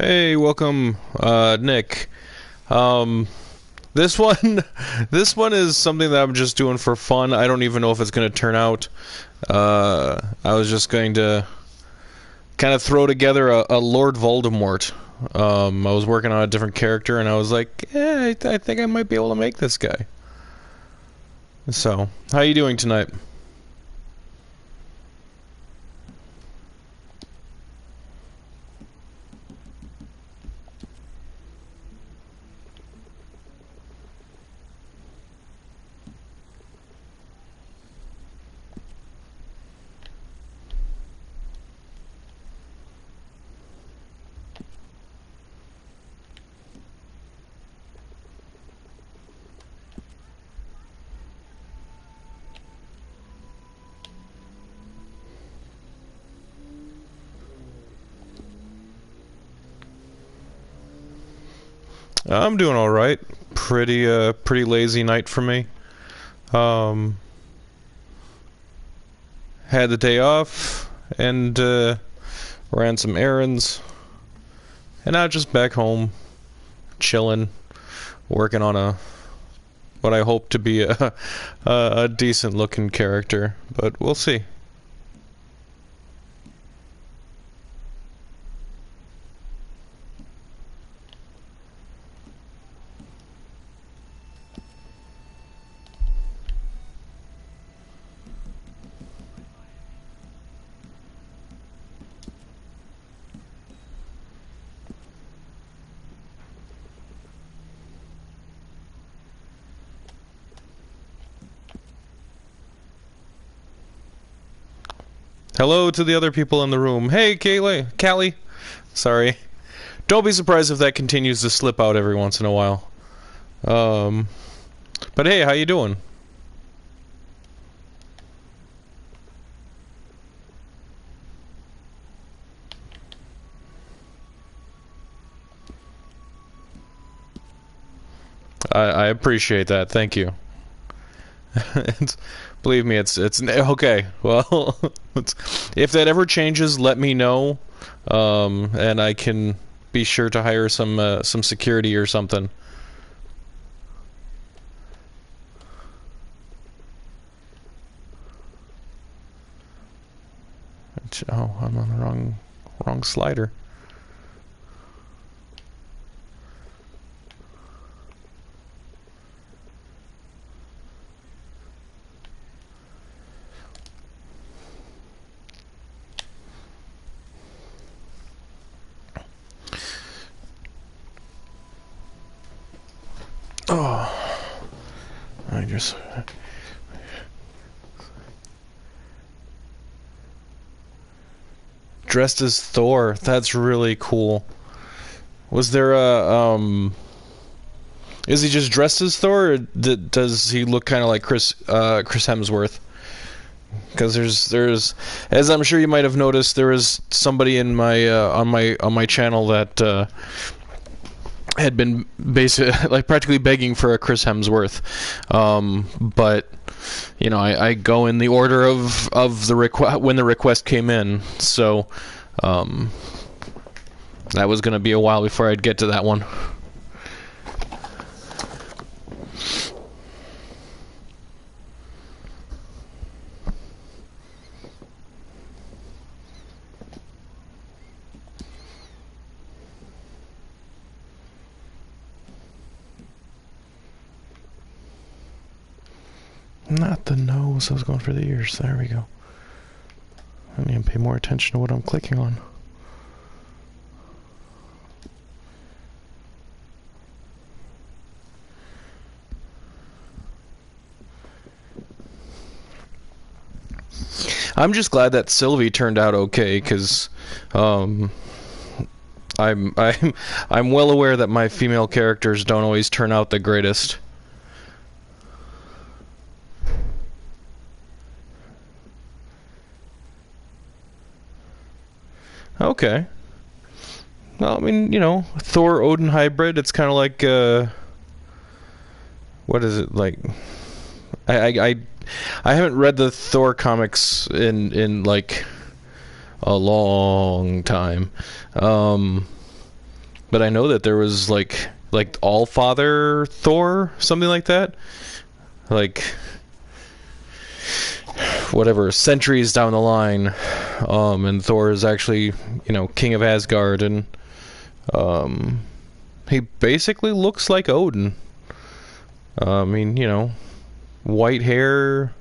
Hey, welcome, Nick. Um, this one, this one is something that I'm just doing for fun. I don't even know if it's going to turn out. I was just going to kind of throw together a Lord Voldemort. I was working on a different character, and I was like, I think I might be able to make this guy. So, how you doing tonight? I'm doing all right. Pretty lazy night for me. Um, had the day off and ran some errands, and now just back home, chilling, working on a what I hope to be a decent looking character, but we'll see. Hello to the other people in the room. Hey, Callie. Sorry. Don't be surprised if that continues to slip out every once in a while. Um, but hey, how you doing? I appreciate that. Thank you. it's, believe me, it's okay. Well, if that ever changes, let me know, and I can be sure to hire some security or something. Oh, I'm on the wrong slider. Oh, I just dressed as Thor. That's really cool. Was there a Is he just dressed as Thor, or does he look kind of like Chris Hemsworth? Because as I'm sure you might have noticed, there was somebody in my on my channel that had been basically like practically begging for a Chris Hemsworth, but I go in the order of the request when the request came in, so um, that was going to be a while before I'd get to that one. Not the nose, I was going for the ears. There we go. I need to pay more attention to what I'm clicking on. I'm just glad that Sylvie turned out okay, because I'm well aware that my female characters don't always turn out the greatest. Okay. Well, I mean, Thor Odin hybrid. It's kind of like what is it like? I I haven't read the Thor comics in like a long time. but I know that there was like All Father Thor, something like that. Like whatever, centuries down the line, and Thor is actually, king of Asgard, and he basically looks like Odin. I mean, white hair,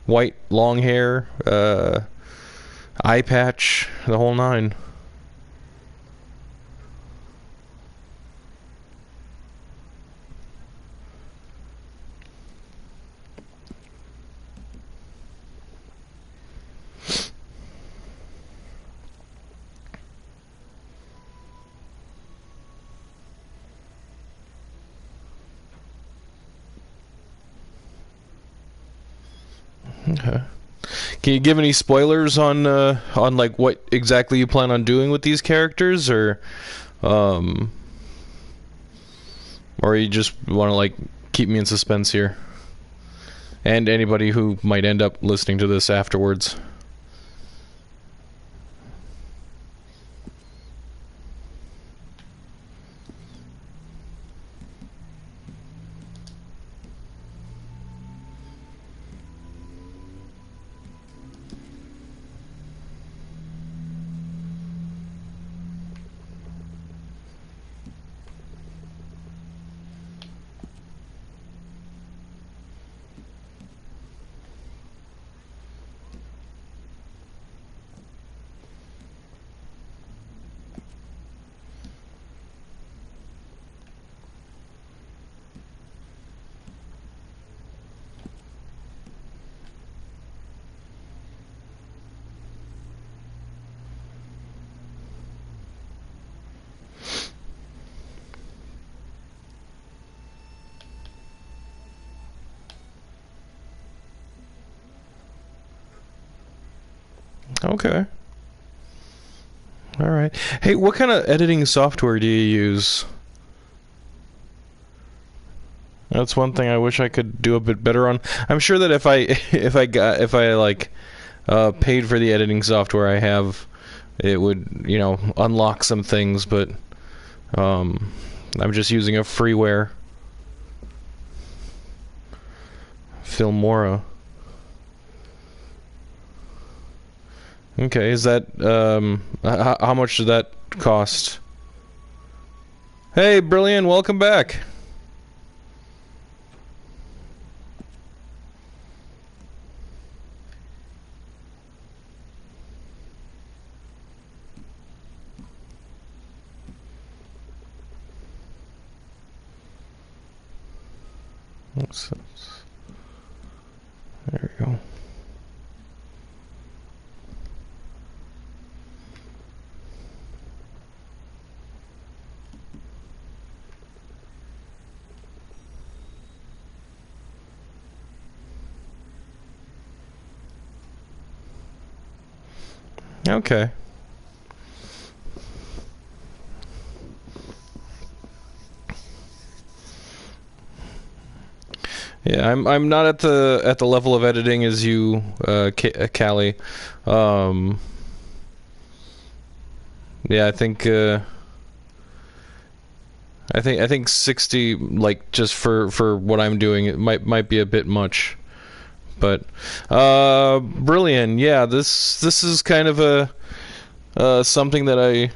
white long hair, eye patch, the whole nine. Okay. Can you give any spoilers on like what exactly you plan on doing with these characters, or you just want to like keep me in suspense here, and anybody who might end up listening to this afterwards? Okay. All right. Hey, what kind of editing software do you use? That's one thing I wish I could do a bit better on. I'm sure that if I paid for the editing software I have, it would, unlock some things, but I'm just using a freeware. Filmora. Okay, is that how much did that cost? Hey, Brilliant, welcome back. There we go. Okay. Yeah, I'm not at the level of editing as you, Callie. Yeah, I think 60, like, just for what I'm doing, it might be a bit much. But Brilliant, yeah, this is kind of a something that I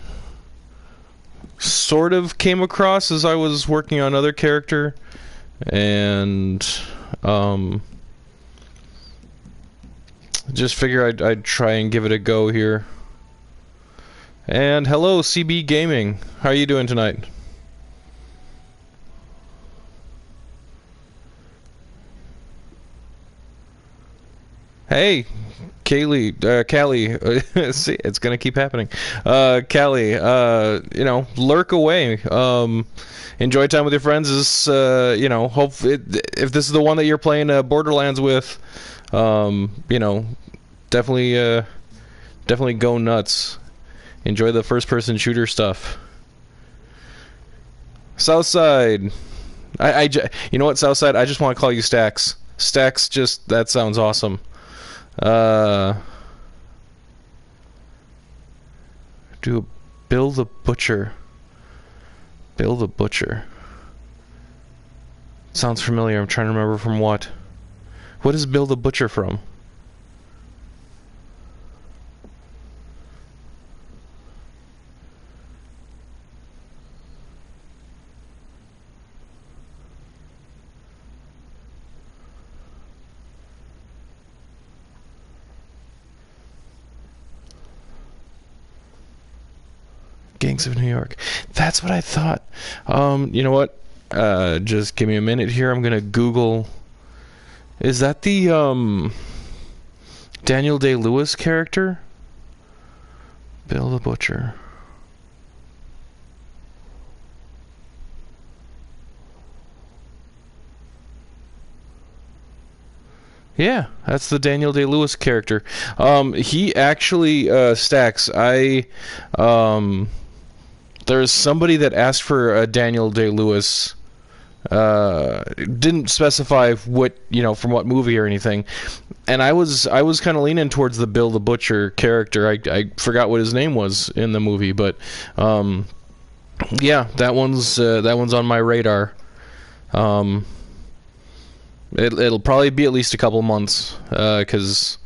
sort of came across as I was working on another character, and just figure I'd try and give it a go here. And hello, CB Gaming, how are you doing tonight? Hey, Callie, see, it's gonna keep happening. Callie, lurk away. Enjoy time with your friends. Is hope if this is the one that you're playing Borderlands with, definitely go nuts. Enjoy the first-person shooter stuff. Southside, you know what, Southside? I just want to call you Stacks. Stacks, just that sounds awesome. Do Bill the Butcher. Bill the Butcher. Sounds familiar. I'm trying to remember from what. What is Bill the Butcher from? Gangs of New York. That's what I thought. You know what? Just give me a minute here. I'm gonna Google. Is that the Daniel Day-Lewis character? Bill the Butcher. Yeah, that's the Daniel Day-Lewis character. He actually stacks. There's somebody that asked for a Daniel Day-Lewis. Didn't specify what, from what movie or anything, and I was kind of leaning towards the Bill the Butcher character. I forgot what his name was in the movie, but yeah, that one's on my radar. It'll probably be at least a couple months, because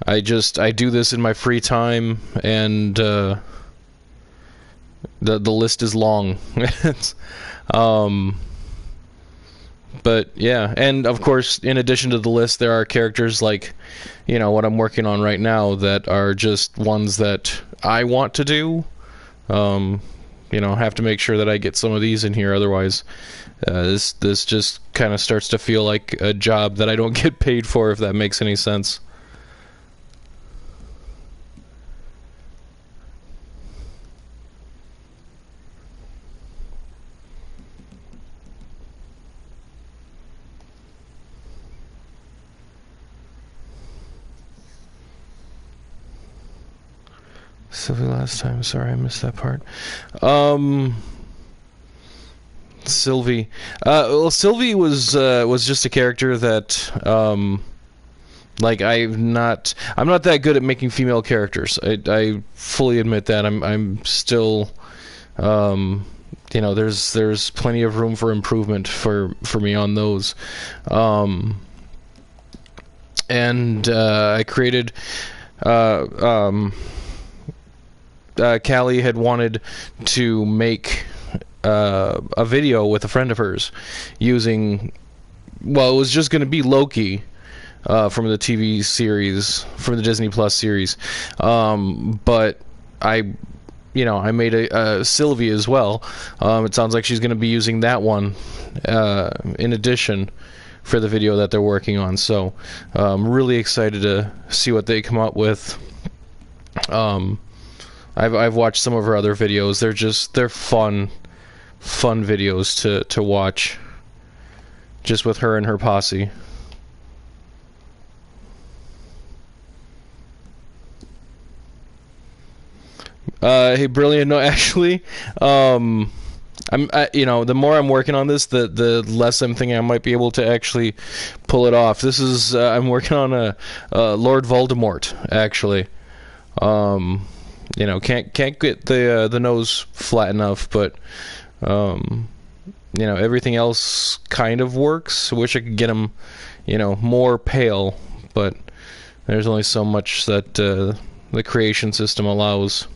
I do this in my free time, and the list is long. But yeah, and of course, in addition to the list, there are characters like, what I'm working on right now that are just ones that I want to do. Have to make sure that I get some of these in here, otherwise this just kind of starts to feel like a job that I don't get paid for, if that makes any sense. Sylvie last time. Sorry, I missed that part. Sylvie. Well, Sylvie was just a character that I'm not that good at making female characters. I fully admit that. I'm still there's plenty of room for improvement for me on those. And I created Callie had wanted to make a video with a friend of hers using, it was just going to be Loki from the TV series, from the Disney Plus series, but I made a Sylvie as well. It sounds like she's going to be using that one in addition for the video that they're working on, so I'm really excited to see what they come up with. I've watched some of her other videos. They're fun videos to watch, just with her and her posse. Hey, Brilliant. No, actually, the more I'm working on this, the less I'm thinking I might be able to actually pull it off. This is I'm working on a Lord Voldemort, actually. Can't get the nose flat enough, but everything else kind of works. I wish I could get him, more pale, but there's only so much that the creation system allows.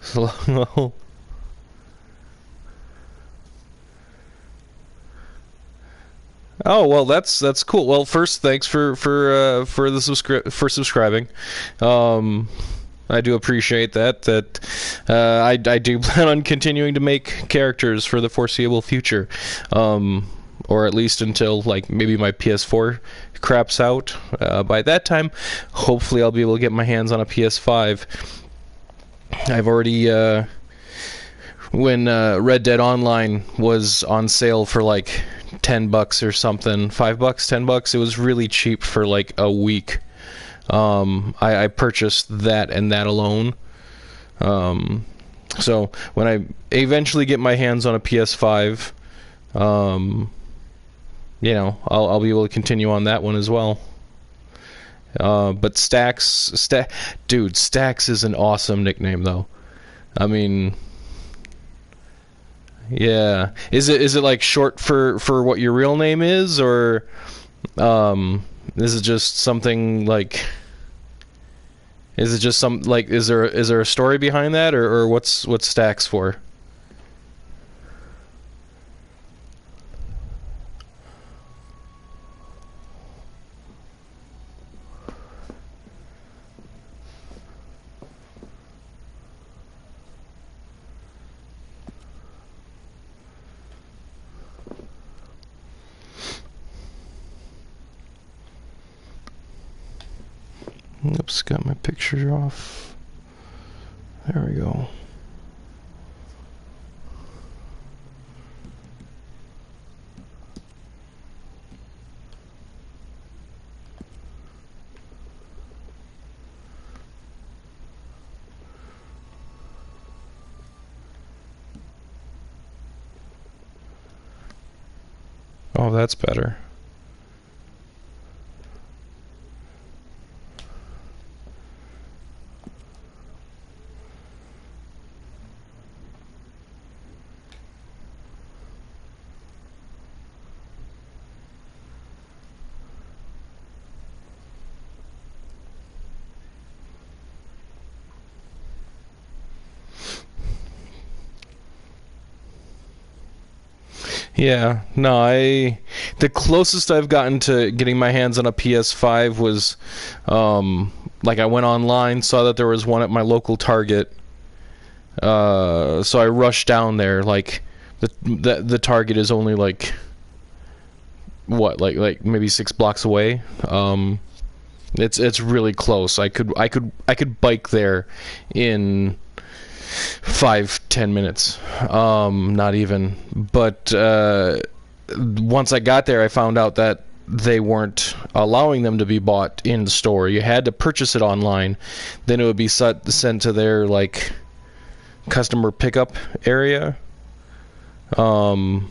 Slow. Oh, well, that's cool. Well, first, thanks for subscribing. I do appreciate that. I do plan on continuing to make characters for the foreseeable future, or at least until maybe my PS4 craps out. By that time, hopefully, I'll be able to get my hands on a PS5. I've already when Red Dead Online was on sale for $10 or something, $5, $10. It was really cheap for a week. I purchased that and that alone. So when I eventually get my hands on a PS5, I'll be able to continue on that one as well. But dude, Stacks is an awesome nickname though. I mean, yeah. Is it like short for what your real name is, or is it just something like? Is it just some like? Is there a story behind that, or what's Stacks for? Oops, got my picture off. There we go. Oh, that's better. Yeah, no, the closest I've gotten to getting my hands on a PS5 was like I went online, saw that there was one at my local Target. So I rushed down there. Like the Target is only like what, like maybe 6 blocks away. It's really close. I could bike there in 5-10 minutes, not even. But once I got there, I found out that they weren't allowing them to be bought in the store. You had to purchase it online, then it would be sent to their like customer pickup area. And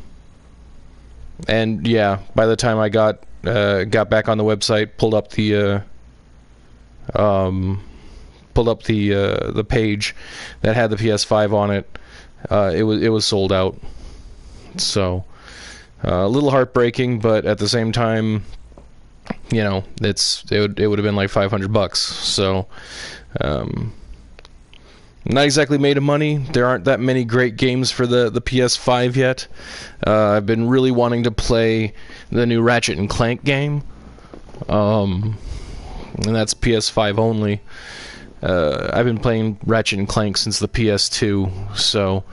yeah, by the time I got back on the website, pulled up the page that had the PS5 on it, it was sold out. So a little heartbreaking, but at the same time, it would have been like $500. So not exactly made of money. There aren't that many great games for the PS5 yet. I've been really wanting to play the new Ratchet and Clank game, and that's PS5 only. I've been playing Ratchet and Clank since the PS2, so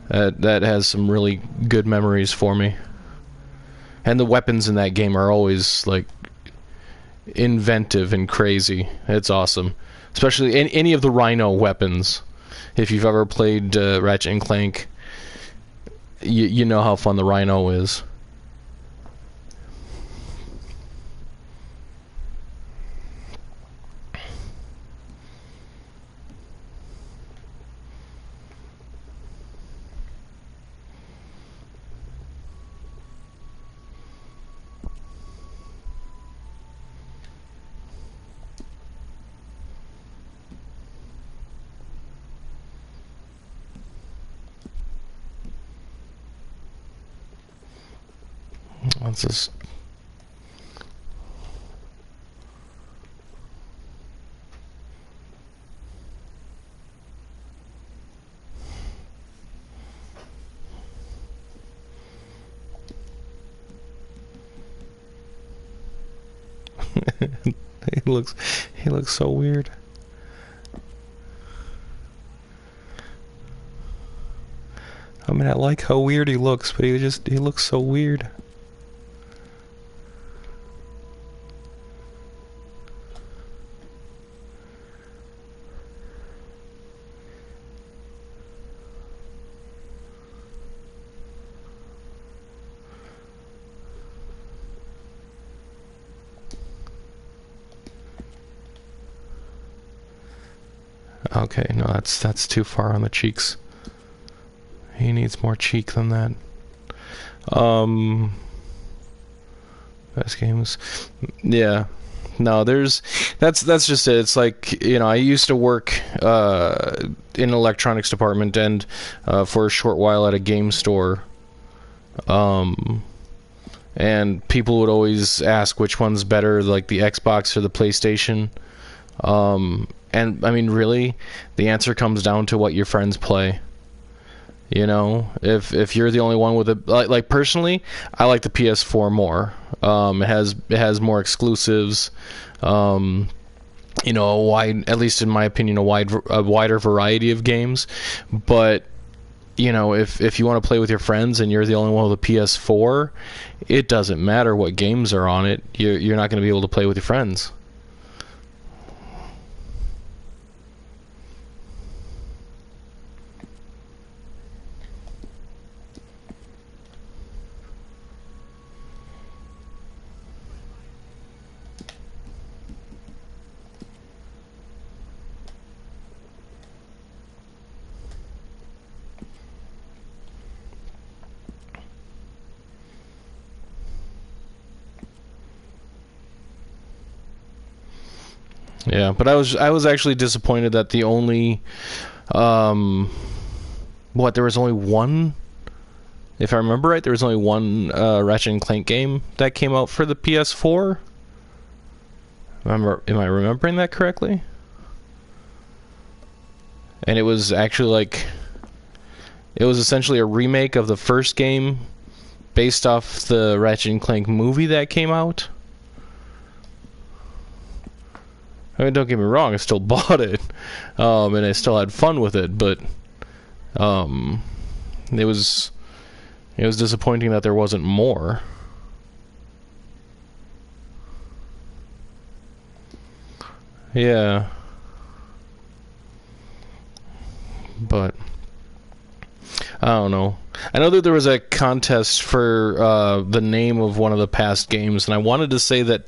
that has some really good memories for me. And the weapons in that game are always like inventive and crazy. It's awesome, especially in any of the Rhino weapons. If you've ever played Ratchet and Clank, you know how fun the Rhino is. Let's just... he looks so weird. I mean, I like how weird he looks, but he looks so weird. Okay, no, that's too far on the cheeks. He needs more cheek than that. Best games. Yeah. No, that's just it. It's like, I used to work in an electronics department and for a short while at a game store. Um, and people would always ask which one's better, like the Xbox or the PlayStation. And I mean, really, the answer comes down to what your friends play. If you're the only one with it, like personally, I like the PS4 more. It has more exclusives. A wide, at least in my opinion, a wider variety of games. But if you want to play with your friends and you're the only one with a PS4, it doesn't matter what games are on it. You're not going to be able to play with your friends. Yeah, but I was actually disappointed that the only there was only one, if I remember right, there was only one Ratchet and Clank game that came out for the PS4. Am I remembering that correctly? And it was actually it was essentially a remake of the first game based off the Ratchet and Clank movie that came out. I mean, don't get me wrong, I still bought it, and I still had fun with it, but it was disappointing that there wasn't more. Yeah, but I don't know. I know that there was a contest for the name of one of the past games, and I wanted to say that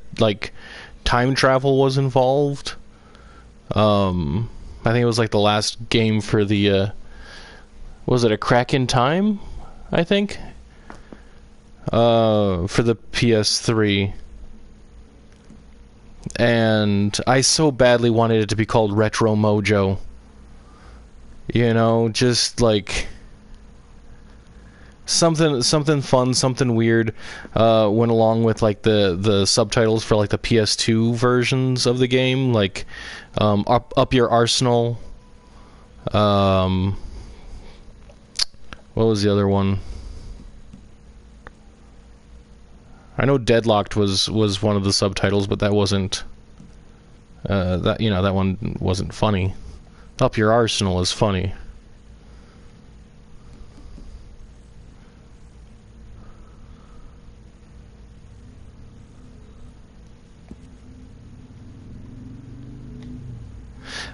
time travel was involved. I think it was the last game for the was it A Crack in Time? I think for the PS3, and I so badly wanted it to be called Retro Mojo. Just something fun, something weird went along with the subtitles for the PS2 versions of the game, up your arsenal. What was the other one? I know Deadlocked was one of the subtitles, but that wasn't that one wasn't funny. Up your arsenal is funny.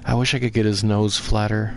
I wish I could get his nose flatter.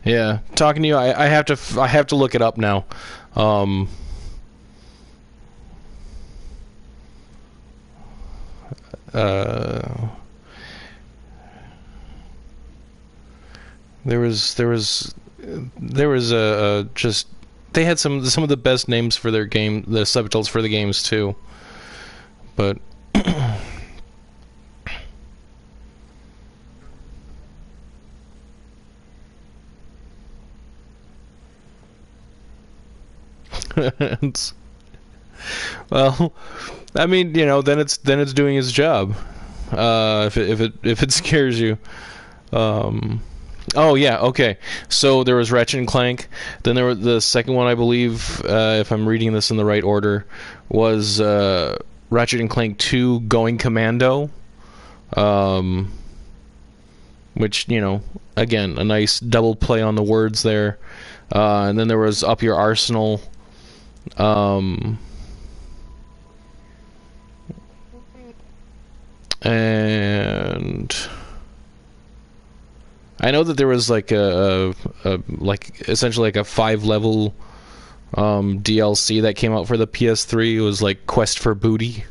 Yeah, talking to you, I have to look it up now. Um, uh, there was a just they had some of the best names for their game, the subtitles for the games too, but. Well, I mean, then it's doing its job. If it scares you. Oh yeah, okay. So there was Ratchet and Clank. Then there was the second one, I believe, if I'm reading this in the right order, was Ratchet and Clank 2: Going Commando. Um, which again, a nice double play on the words there. And then there was Up Your Arsenal. Um, And I know that there was like like essentially like a 5-level DLC that came out for the PS3. It was like Quest for Booty.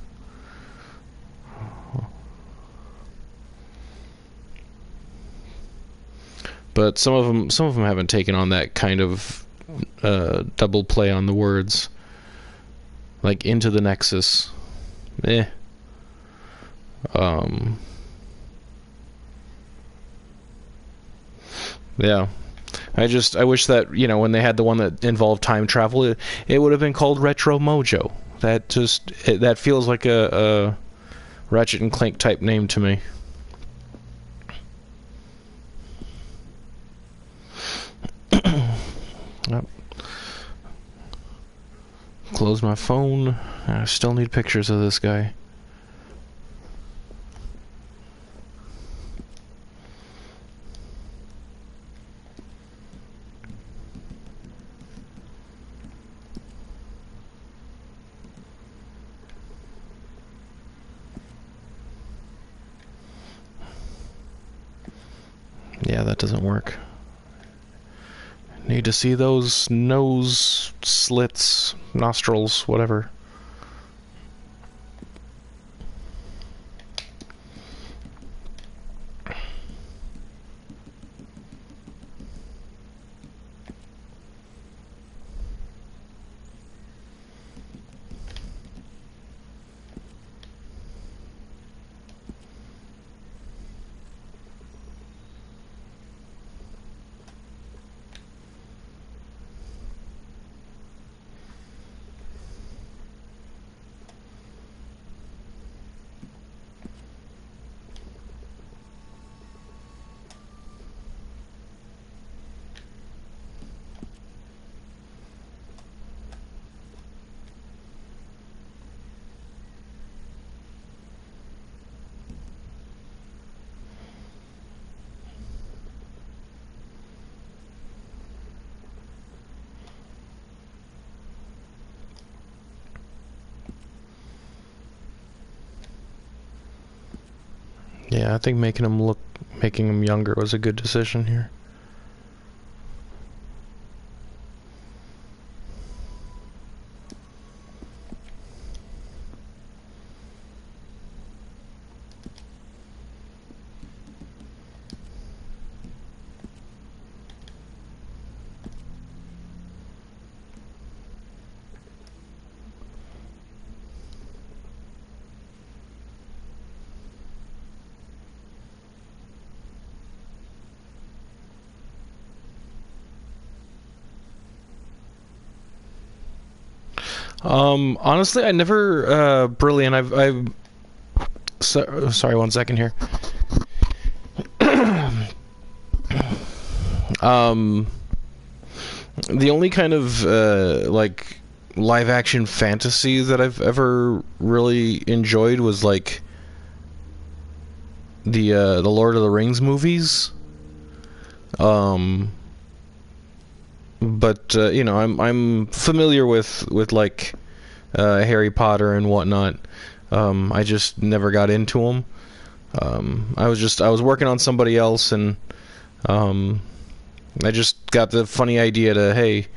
But some of them haven't taken on that kind of double play on the words, like Into the Nexus. Yeah. I wish that, you know, when they had the one that involved time travel, it would have been called Retro Mojo. That feels like a Ratchet and Clank type name to me. Yep. Close my phone. I still need pictures of this guy. Yeah, that doesn't work. Need to see those nose slits, nostrils, whatever. Yeah, I think making him younger was a good decision here. Honestly, I never, Brilliant, sorry, 1 second here. The only kind of, like, live-action fantasy that I've ever really enjoyed was, like, the Lord of the Rings movies. But you know, I'm familiar with like Harry Potter and whatnot. I just never got into them. I was working on somebody else, and I just got the funny idea to, hey,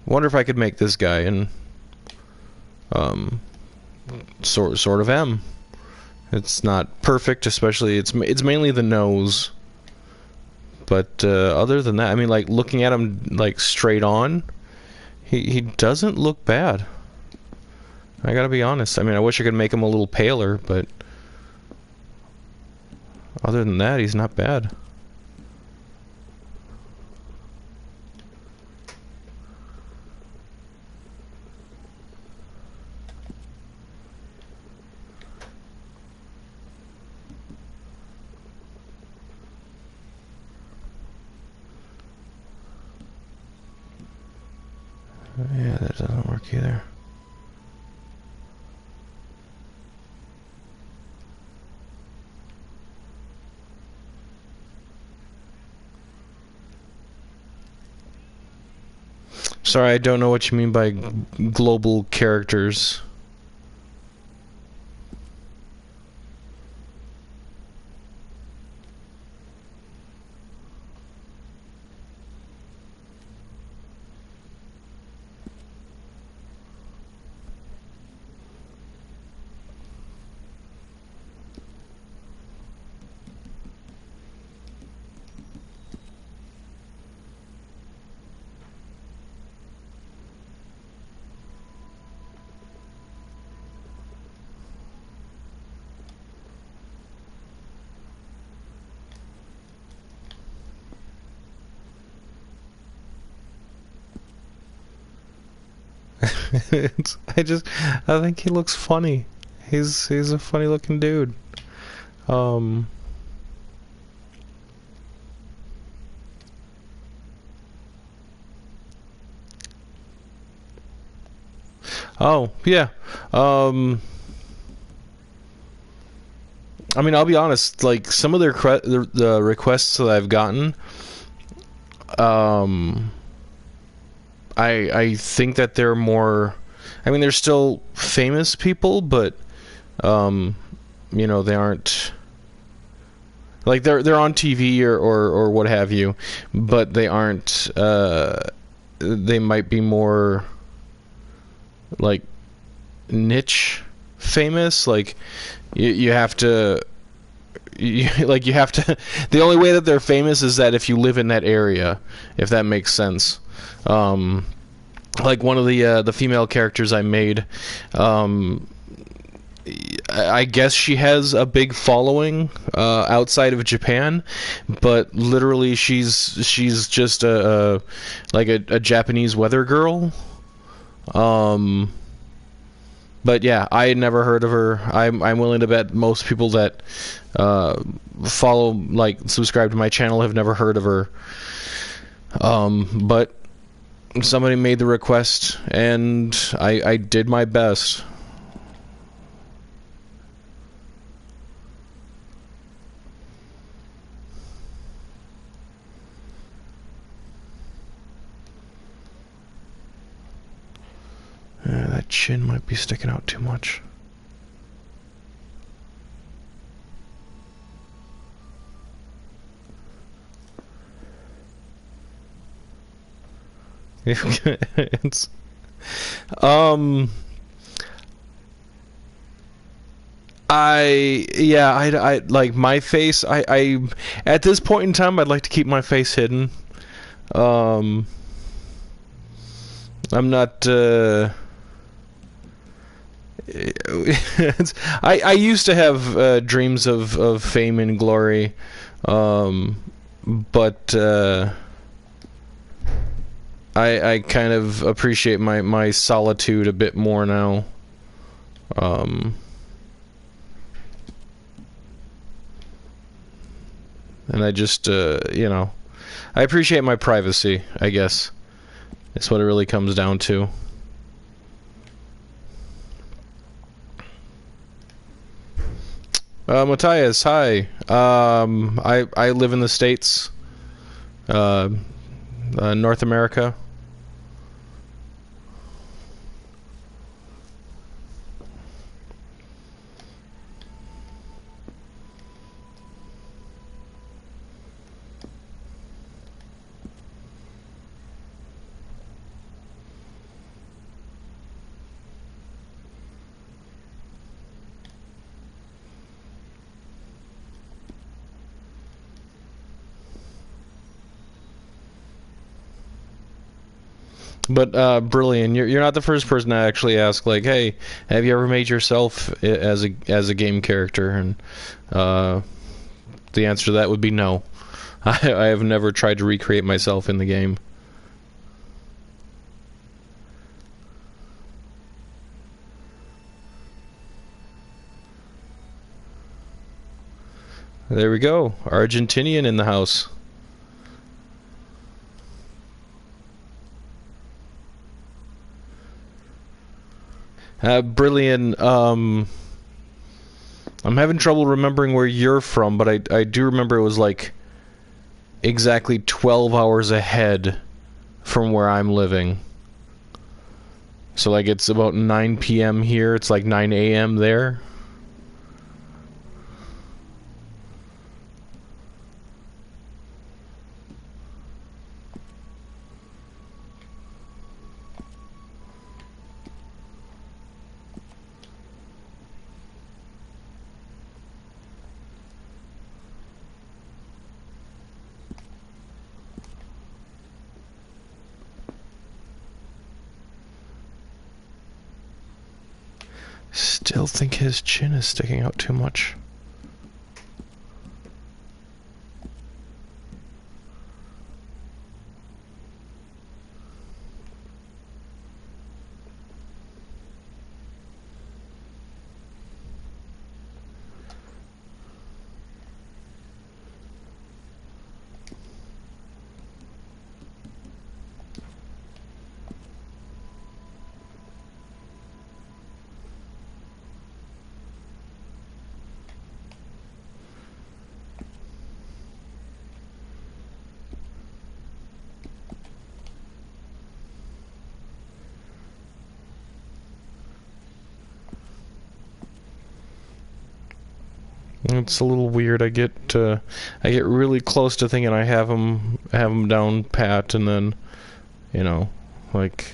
wonder if I could make this guy, and sort of am. It's not perfect, especially it's mainly the nose. But other than that, I mean, like, looking at him, like, straight on, he doesn't look bad. I gotta be honest. I mean, I wish I could make him a little paler, but other than that, he's not bad. Yeah, that doesn't work either. Sorry, I don't know what you mean by global characters. I think he looks funny. He's a funny looking dude. Um. Oh yeah. I mean, I'll be honest. Like some of the requests that I've gotten, um, I think that they're more. I mean, they're still famous people, but they aren't like they're on TV or what have you, but they aren't. They might be more like niche famous. Like you have to. You have to. The only way that they're famous is that if you live in that area, if that makes sense. Like one of the female characters I made, I guess she has a big following outside of Japan, but literally she's just a Japanese weather girl. But yeah, I had never heard of her. I'm willing to bet most people that follow, like, subscribe to my channel have never heard of her. But somebody made the request, and I did my best. That chin might be sticking out too much. It's, I like my face. I at this point in time, I'd like to keep my face hidden. I'm not. I used to have dreams of fame and glory, but I kind of appreciate my solitude a bit more now. And I just I appreciate my privacy, I guess. That's what it really comes down to. Matthias, hi. I live in the States, North America. But Brilliant, you're not the first person to actually ask, like, hey, have you ever made yourself as a game character? And the answer to that would be no. I have never tried to recreate myself in the game. There we go. Argentinian in the house. Brilliant. I'm having trouble remembering where you're from, but I do remember it was like exactly 12 hours ahead from where I'm living. So like it's about 9 p.m. here. It's like 9 a.m. there. Still think his chin is sticking out too much. it's a little weird. I get really close to thinking I have him down pat, and then, you know, like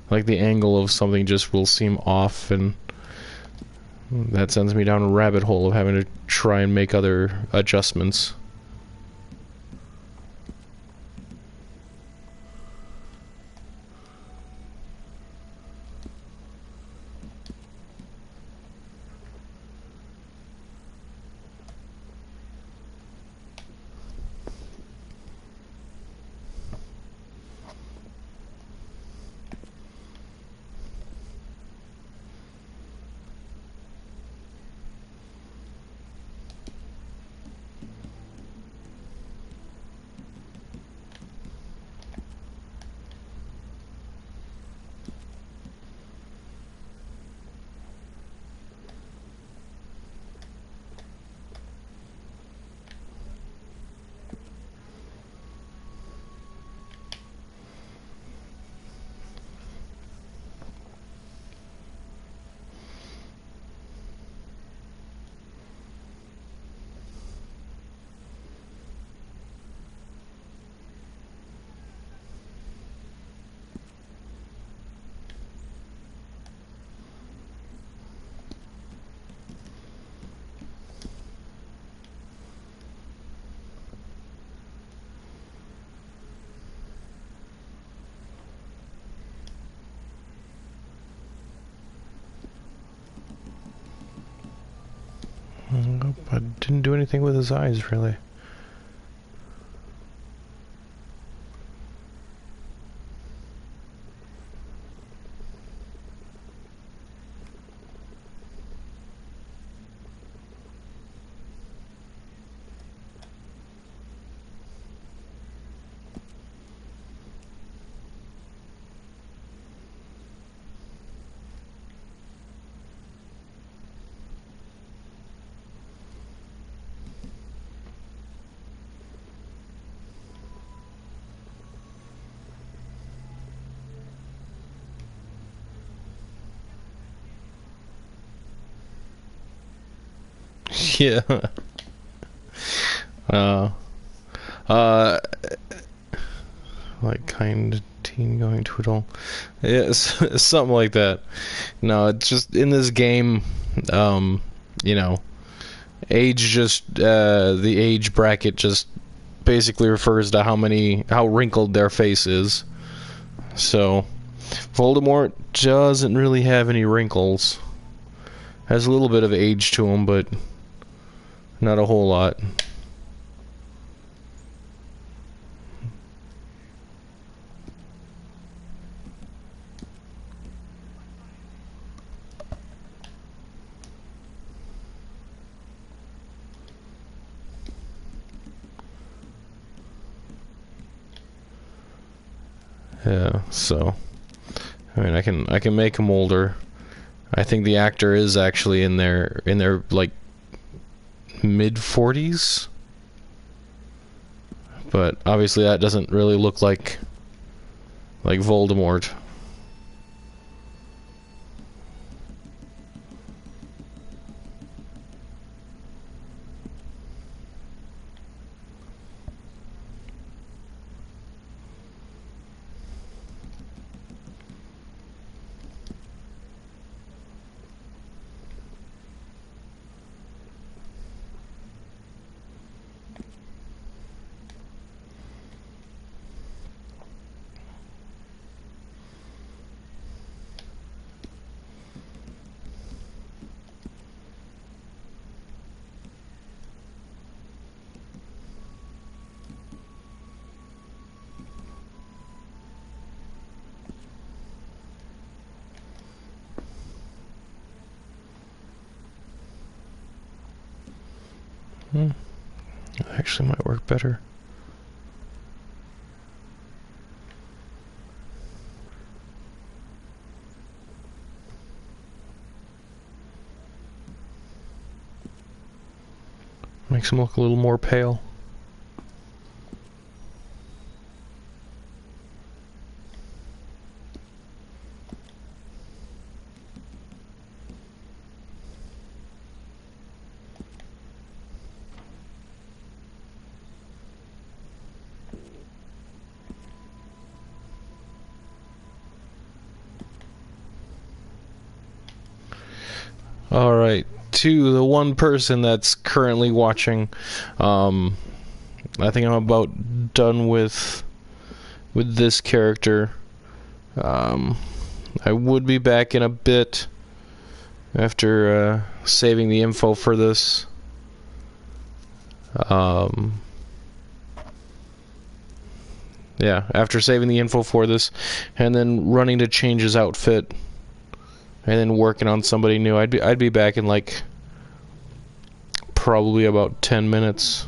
the angle of something just will seem off, and that sends me down a rabbit hole of having to try and make other adjustments. Nope, I didn't do anything with his eyes, really. Yeah. Uh, uh, like kind teen going to adult. Yeah, something like that. No, it's just in this game, you know, the age bracket just basically refers to how wrinkled their face is. So, Voldemort doesn't really have any wrinkles. Has a little bit of age to him, but not a whole lot. Yeah, so I mean, I can make him older. I think the actor is actually in their like mid-40s, but obviously that doesn't really look like Voldemort. Actually might work better. Makes him look a little more pale. All right, to the one person that's currently watching, I think I'm about done with this character. I would be back in a bit after saving the info for this. Yeah, after saving the info for this, and then running to change his outfit, and then working on somebody new. I'd be back in like probably about 10 minutes.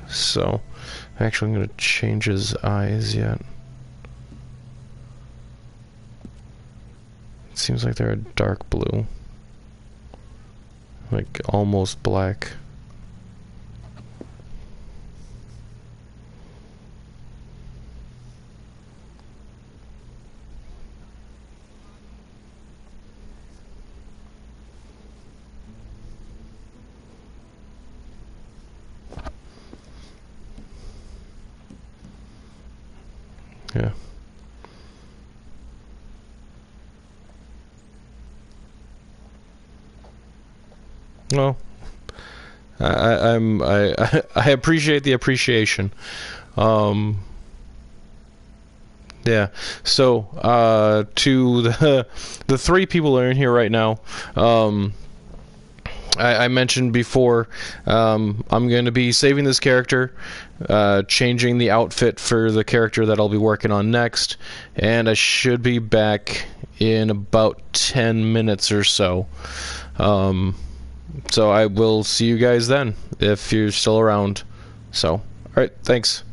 So, actually, I'm gonna change his eyes yet. It seems like they're a dark blue, like almost black. Yeah. Well, I appreciate the appreciation. Yeah. So, to the three people that are in here right now, I mentioned before, I'm going to be saving this character, changing the outfit for the character that I'll be working on next, and I should be back in about 10 minutes or so. So I will see you guys then, if you're still around. So, alright, thanks.